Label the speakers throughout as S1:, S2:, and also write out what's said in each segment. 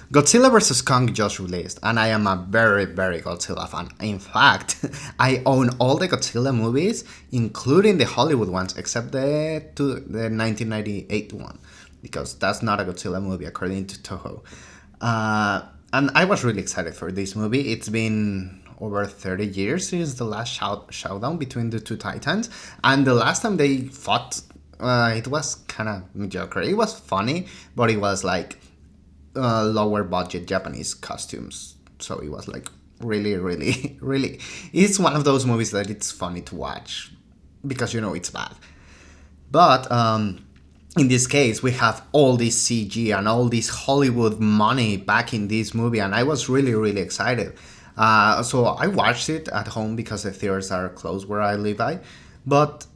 S1: Godzilla vs. Kong just released, and I am a very, very Godzilla fan. In fact, I own all the Godzilla movies, including the Hollywood ones, except the 1998 one, because that's not a Godzilla movie according to Toho. And I was really excited for this movie. It's been over 30 years since the last showdown between the two titans, and the last time they fought, it was kind of mediocre. It was funny, but it was like lower budget Japanese costumes. So it was like really, really, really. It's one of those movies that it's funny to watch because you know it's bad. But in this case, we have all this CG and all this Hollywood money back in this movie, and I was really, really excited. So I watched it at home because the theaters are closed where I live by. But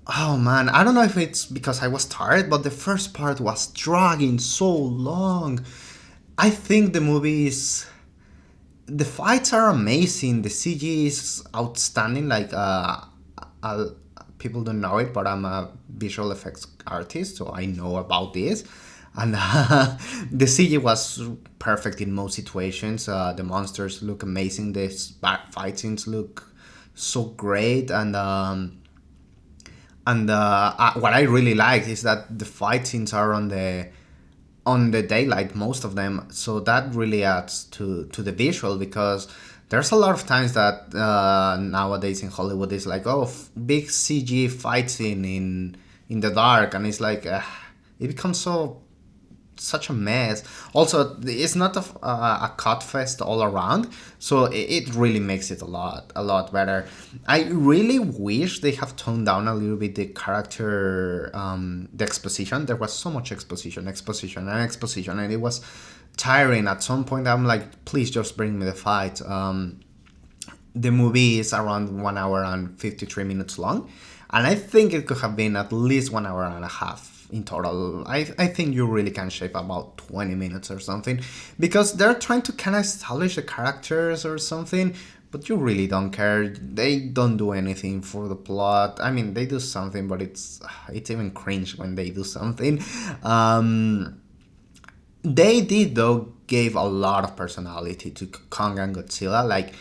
S1: oh man, I don't know if it's because I was tired, but the first part was dragging so long. I think the movie is. The fights are amazing. The CG is outstanding. Uh, people don't know it, but I'm a visual effects artist, so I know about this. And the CG was perfect in most situations. The monsters look amazing. The fight scenes look so great, and what I really like is that the fight scenes are on the daylight, most of them. So that really adds to the visual because there's a lot of times that nowadays in Hollywood is like, oh, big CG fight scene in the dark, and it's like it becomes such a mess. Also, it's not a cut fest all around, so it really makes it a lot better. I really wish they have toned down a little bit the character, the exposition. There was so much exposition, exposition, and exposition, and it was tiring. At some point, I'm like, please just bring me the fight. The movie is around 1 hour and 53 minutes long, and I think it could have been at least 1 hour and a half in total. I think you really can shape about 20 minutes or something because they're trying to kind of establish the characters or something, but you really don't care. They don't do anything for the plot. I mean, they do something, but it's even cringe when they do something. They did though gave a lot of personality to Kong and Godzilla. Like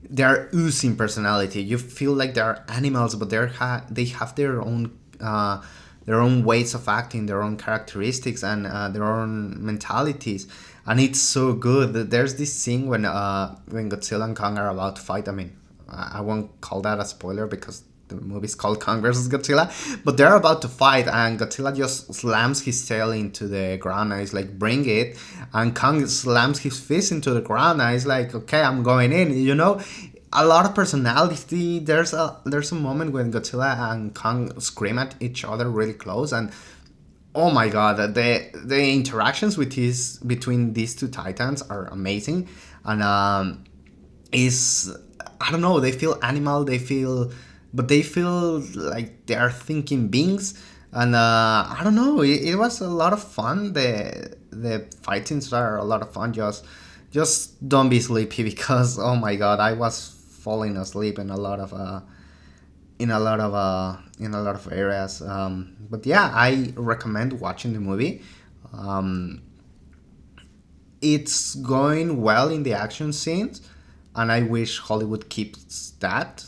S1: they're oozing personality. You feel like they're animals, but they have their own ways of acting, their own characteristics, and their own mentalities. And it's so good. There's this scene when Godzilla and Kong are about to fight. I mean, I won't call that a spoiler because the movie's called Kong versus Godzilla, but they're about to fight, and Godzilla just slams his tail into the ground, and he's like, "Bring it!" And Kong slams his fist into the ground, and he's like, "Okay, I'm going in." You know, a lot of personality. There's a moment when Godzilla and Kong scream at each other really close, and oh my god, the interactions between these two titans are amazing, and is I don't know. They feel animal. But they feel like they are thinking beings, and I don't know. It was a lot of fun. The fightings are a lot of fun. Just don't be sleepy because oh my god, I was falling asleep in a lot of in a lot of areas. But yeah, I recommend watching the movie. Um, it's going well in the action scenes, and I wish Hollywood keeps that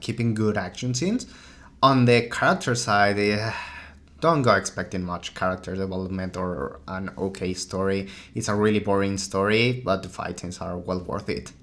S1: keeping good action scenes. On the character side, don't go expecting much character development or an okay story. It's a really boring story, but the fight scenes are well worth it.